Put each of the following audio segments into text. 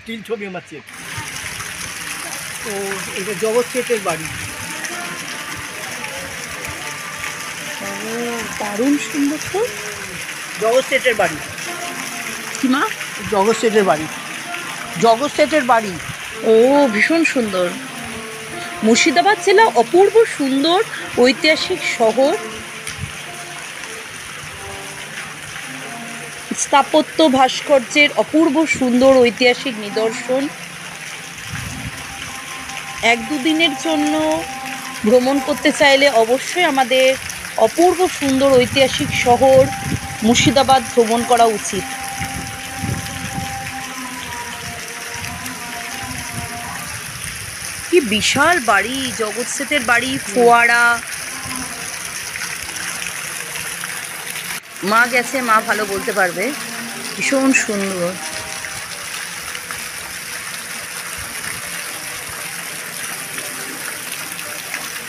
Still ছবি আমার check. তো এটা জগৎ শেঠের বাড়ি। দারুণ সুন্দর তো। জগৎ শেঠের বাড়ি কি মা? জগৎ শেঠের বাড়ি, জগৎ শেঠের বাড়ি। ও ভীষণ সুন্দর। মুর্শিদাবাদ জেলা অপূর্ব সুন্দর ঐতিহাসিক শহর। স্থাপত্য ভাস্কর্যের অপূর্ব সুন্দর ঐতিহাসিক নিদর্শন। এক দুদিনের জন্য ভ্রমণ করতে চাইলে অবশ্যই আমাদের অপূর্ব সুন্দর ঐতিহাসিক শহর মুর্শিদাবাদ ভ্রমণ করা উচিত। কি বিশাল বাড়ি, জগৎ শেঠের বাড়ি, ফোয়ারা। মা গেছে, মা ভালো বলতে পারবে। ভীষণ সুন্দর।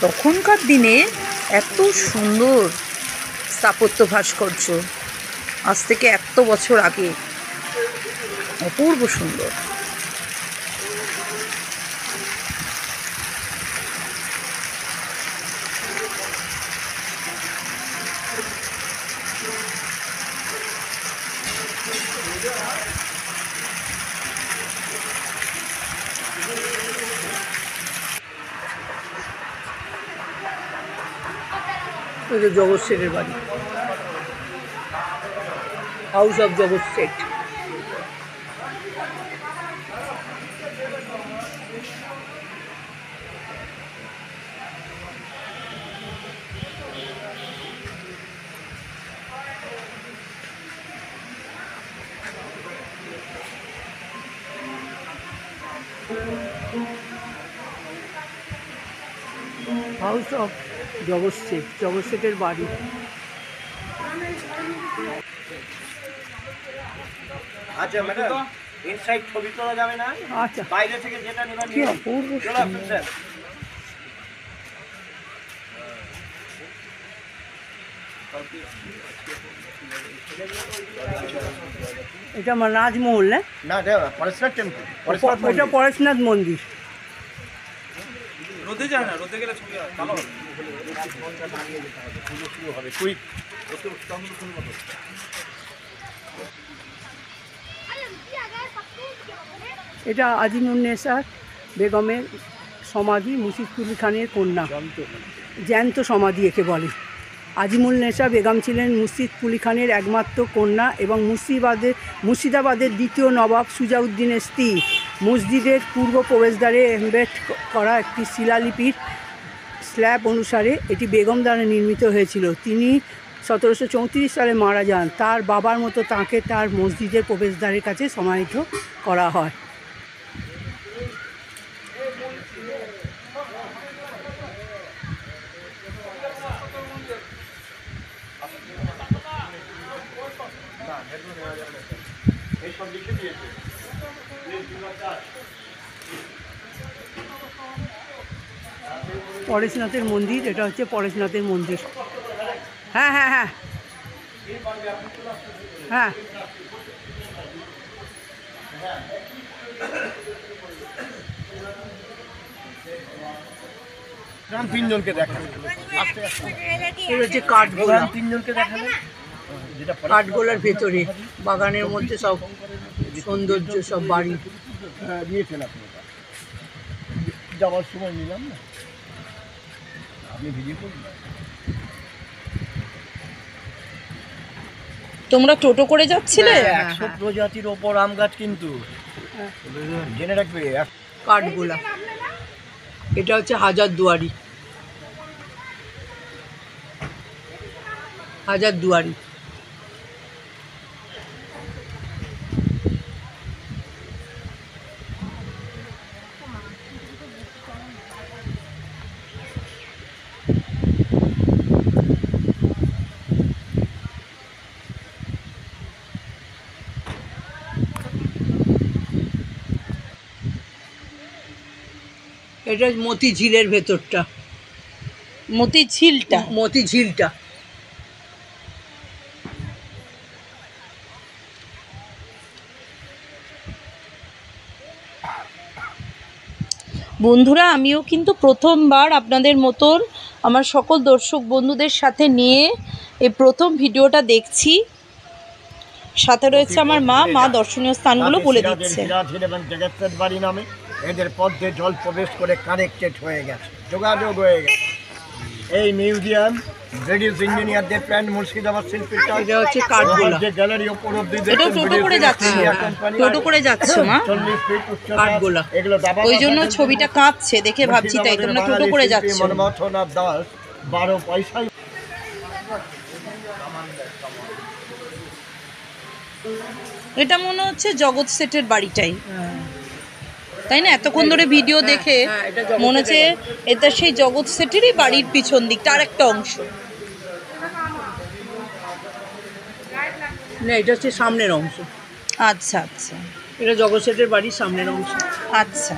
তখনকার দিনে এত সুন্দর স্থাপত্য ভাস্কর্য, আজ থেকে 100 বছর আগে, অপূর্ব সুন্দর। এটা জগৎ শেঠের বাড়ি, হাউস অফ জগৎ শেঠ। হাউস অফ জগৎ শেঠ, জগৎ শেঠের বাড়ি। আচ্ছা ম্যাডাম, ইনসাইড ছবি তোলা যাবে না? আচ্ছা, বাইরে থেকে যেটা নেবেন কি অপূর্ব সুন্দর। এটা রাজমহল না? না, পরেশনাথ টেম্পল, এটা পরেশনাথ মন্দির। রোদে যায় না, রোদে গেলে ছবি ভালো হবে। শুরু হবে কুইক। এটা আজিমুন্নেসা বেগমের সমাধি, মুর্শিদকুলি খানের কন্যা, জ্যান্ত সমাধি একে বলে। আজিমুন্নেসা বেগম ছিলেন মুর্শিদকুলি খানের একমাত্র কন্যা এবং মুর্শিদাবাদের দ্বিতীয় নবাব সুজাউদ্দিনের স্ত্রী। মসজিদের পূর্ব প্রবেশদ্বারে এমবেড করা একটি শিলালিপির স্ল্যাব অনুসারে এটি বেগম দ্বারা নির্মিত হয়েছিল। তিনি 1734 সালে মারা যান। তার বাবার মতো তাঁকে তার মসজিদের প্রবেশদ্বারের কাছে সমাহিত করা হয়। পরেশনাথের মন্দির, এটা হচ্ছে পরেশনাথের মন্দির। হ্যাঁ হ্যাঁ হ্যাঁ হ্যাঁ। তিনজনকে দেখাবে, এটা হচ্ছে কাঠগোলা। তিনজনকে দেখাবে, যেটা কাঠগোলার ভেতরে বাগানের মধ্যে সব সৌন্দর্য, সব বাড়ি। দিয়েছেন আপনি, যাওয়ার সময় নিলাম না, আপনি ভিডিও করুন। তোমরা টোটো করে যাচ্ছিলে? 100 প্রজাতির ওপর আম গাছ, কিন্তু জেনে রাখবে। কাঠগোলা, এটা হচ্ছে হাজারদুয়ারি। হাজারদুয়ারি এটা মতিঝিলের ভেতরটা, মতিঝিলটা। মতিঝিলটা। বন্ধুরা, আমিও কিন্তু প্রথমবার আপনাদের মতন আমার সকল দর্শক বন্ধুদের সাথে নিয়ে এই প্রথম ভিডিওটা দেখছি। সাথে রয়েছে আমার মা দর্শনীয় স্থানগুলো বলে দিচ্ছে। এবং জগতের বাড়ি নামে এদের পদ্মে জল প্রবেশ করে কানেক্টেড হয়ে গেছে, যোগাযোগ হয়ে গেছে। এই মিউজিয়াম ব্রিটিশ ইঞ্জিনিয়ারদের প্ল্যান, মুর্শিদাবাদ শিল্পীর কাজ। এটা হচ্ছে কাঠগোলা। যে গ্যালারি উপর অব্দি এটা টোটো করে যাচ্ছে, টোটো করে যাচ্ছে মা, 40 ফিট উচ্চতা। কাঠগোলা। এগুলো দাবা ওই জন্য ছবিটা কাঁপছে দেখে ভাবছি তাই তোমরা টোটো করে যাচ্ছ। মনমথনাথ দাস 12 পয়সায়। এটা মনে হচ্ছে জগৎ সেটের বাড়িটাই, তাই না? এতক্ষণ ধরে ভিডিও দেখে এটা জগৎ মনে হচ্ছে এটা সেই জগৎ সেটেরই বাড়ির পিছন দিকটা আর একটা অংশ। না, এটা হচ্ছে সামনের অংশ। আচ্ছা আচ্ছা এটা জগৎ সেটের বাড়ির সামনের অংশ। আচ্ছা,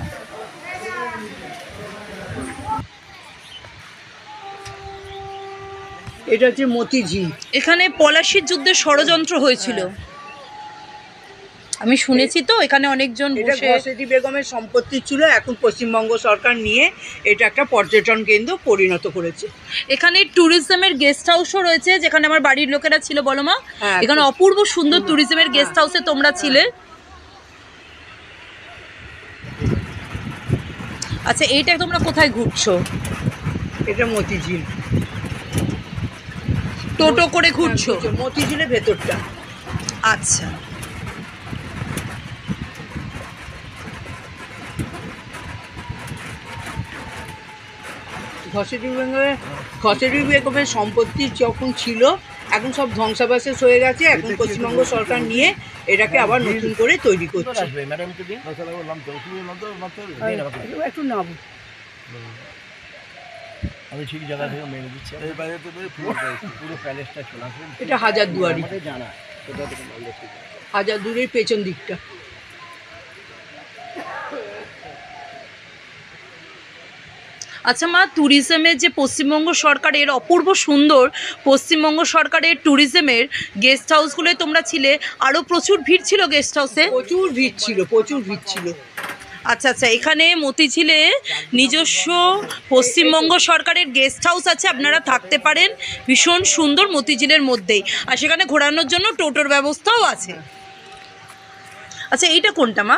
এটা হচ্ছে মতিঝিল। এখানে পলাশির যুদ্ধের ষড়যন্ত্র হয়েছিল, আমি শুনেছি। তো এখানে অনেকজন এটা বসে, ঘসেটি বেগমের সম্পত্তি ছিল, এখন পশ্চিমবঙ্গ সরকার নিয়ে এটা একটা পর্যটন কেন্দ্র পরিণত করেছে। এখানে ট্যুরিজমের গেস্ট হাউসও রয়েছে, যেখানে আমার বাড়ির লোকেরা ছিল। বলো মা, হ্যাঁ, এখানে অপূর্ব সুন্দর ট্যুরিজমের গেস্ট হাউসে তোমরা ছিলে। আচ্ছা, এইটা তোমরা কোথায় ঘুরছো? এটা মতিঝিল। টোটো করে ঘুরছো? মতিঝিলের ভেতরটা। আচ্ছা, ঘসেটি বেগমের সম্পত্তি যখন ছিল, এখন সব ধ্বংসাবশেষ হয়ে গেছে। এখন পশ্চিমবঙ্গ সরকার নিয়ে এটাকে আবার নতুন করে তৈরি করছে। একটু নাম আমি ঠিক জায়গা থেকে মেরে দিচ্ছি। পুরো প্যালেসটা চলে আসবে। এটা হাজারদুয়ারি। জানা হাজারদুয়ারির পেছন দিকটা। আচ্ছা মা, ট্যুরিজমের যে পশ্চিমবঙ্গ সরকারের অপূর্ব সুন্দর পশ্চিমবঙ্গ সরকারের ট্যুরিজমের গেস্ট হাউসগুলোয় তোমরা ছিলে, আরও প্রচুর ভিড় ছিল গেস্ট হাউসে? প্রচুর ভিড় ছিল, প্রচুর ভিড় ছিল। আচ্ছা আচ্ছা, এখানে মতিঝিলে নিজস্ব পশ্চিমবঙ্গ সরকারের গেস্ট হাউস আছে, আপনারা থাকতে পারেন, ভীষণ সুন্দর মতিঝিলের মধ্যেই। আর সেখানে ঘোরানোর জন্য টোটোর ব্যবস্থাও আছে। আচ্ছা, এইটা কোনটা মা?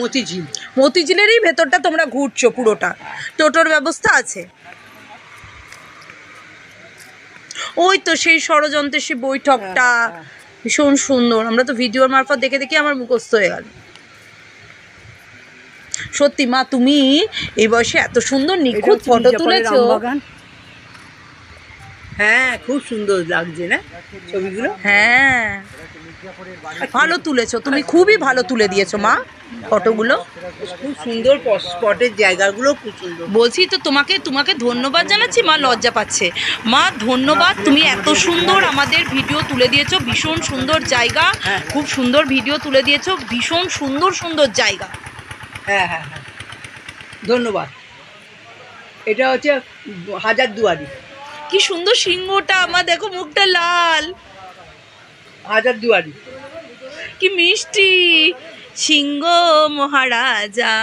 মতিঝিল। মতিঝিলেরই ভেতরটা তোমরা ঘুরছো পুরোটা, টোটোর ব্যবস্থা আছে। ওই তো সেই ষড়যন্ত্রের সেই বৈঠকটা, ভীষণ সুন্দর। আমরা তো ভিডিওর মারফত দেখে দেখে আমার মুখস্থ হয়ে গেল। সত্যি মা, তুমি এই বয়সে এত সুন্দর নিখুঁত ফটো তুলেছো। হ্যাঁ, খুব সুন্দর লাগছে না ছবিগুলো? হ্যাঁ, ভালো তুলেছো তুমি, খুবই ভালো তুলে দিয়েছো মা ফটোগুলো। খুব সুন্দর স্পটের জায়গাগুলো খুব সুন্দর। বলছি তো তোমাকে ধন্যবাদ জানাচ্ছি মা, লজ্জা পাচ্ছে মা। ধন্যবাদ, তুমি এত সুন্দর আমাদের ভিডিও তুলে দিয়েছো, ভীষণ সুন্দর জায়গা, খুব সুন্দর ভিডিও তুলে দিয়েছো, ভীষণ সুন্দর সুন্দর জায়গা। হ্যাঁ হ্যাঁ হ্যাঁ, ধন্যবাদ। এটা হচ্ছে হাজারদুয়ারি। কি সুন্দর সিংহটা আমার, দেখো মুখটা লাল, হাজারদুয়ারি। কি মিষ্টি সিংহ মহারাজা।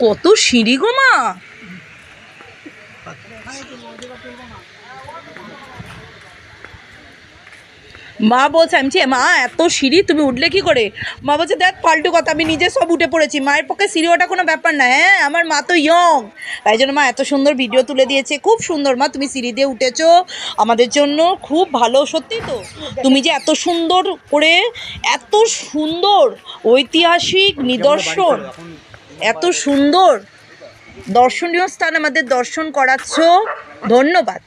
কত সিঁড়ি গো মা! মা বলছে, আমি মা এত সিঁড়ি তুমি উঠলে কি করে? মা বলছে, দেখ ফালতু কথা, আমি নিজে সব উঠে পড়েছি, মায়ের পক্ষে সিঁড়ি ওঠা কোনো ব্যাপার না। হ্যাঁ, আমার মা তো ইয়ং, তাই জন্য মা এত সুন্দর ভিডিও তুলে দিয়েছে। খুব সুন্দর মা, তুমি সিঁড়ি দিয়ে উঠেছো আমাদের জন্য, খুব ভালো। সত্যি তো, তুমি যে এত সুন্দর করে, এত সুন্দর ঐতিহাসিক নিদর্শন, এত সুন্দর দর্শনীয় স্থান আমাদের দর্শন করাচ্ছ, ধন্যবাদ।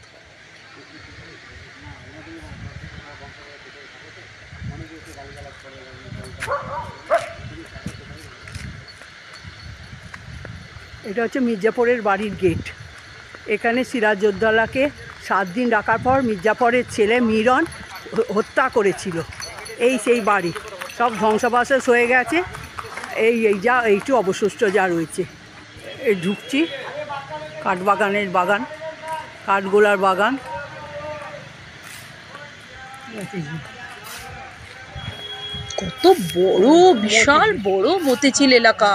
এটা হচ্ছে মির্জাপুরের বাড়ির গেট। এখানে সিরাজউদ্দৌলাকে 7 দিন রাখার পর মির্জাপুরের ছেলে মিরন হত্যা করেছিল। এই সেই বাড়ি, সব ধ্বংসাবশেষ হয়ে গেছে। এইটু অবশিষ্ট যা রয়েছে। এই ঢুকছি, কাঠবাগানের বাগান, কাঠগোলার বাগান। কত বড়, বিশাল বড় মতিঝিল এলাকা।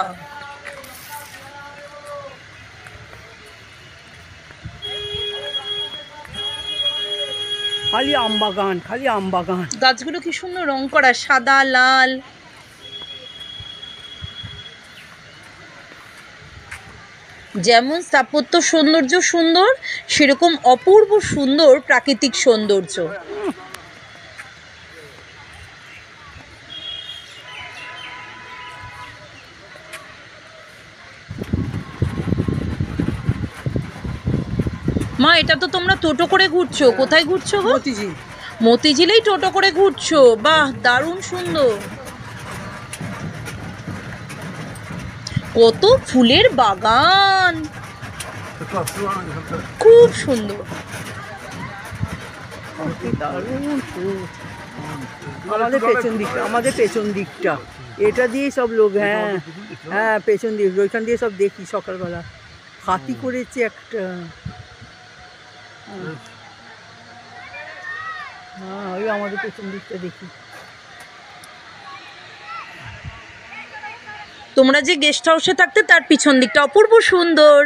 খালি আম বাগান, খালি আম বাগান। গাছগুলো কি সুন্দর রং করা, সাদা লাল। যেমন স্থাপত্য সৌন্দর্য সুন্দর, সেরকম অপূর্ব সুন্দর প্রাকৃতিক সৌন্দর্য। মা, এটা তো তোমরা টোটো করে ঘুরছো, কোথায় ঘুরছো গো? মতিঝিল। মতিঝিলেই টোটো করে ঘুরছো, বাহ দারুণ সুন্দর। কত ফুলের বাগান, খুব সুন্দর। দারুণ ফুল। আমাদের পেছন দিকটা, আমাদের পেছন দিকটা, এটা দিয়েই সব লোক, হ্যাঁ হ্যাঁ পেছন দিক, ওইখান দিয়ে সব দেখি সকালবেলা হাতি করেছে একটা। হ্যাঁ ওই আমাদের পেছন দিকটা দেখি। তোমরা যে গেস্ট হাউসে থাকতে তার পিছন দিকটা অপূর্ব সুন্দর।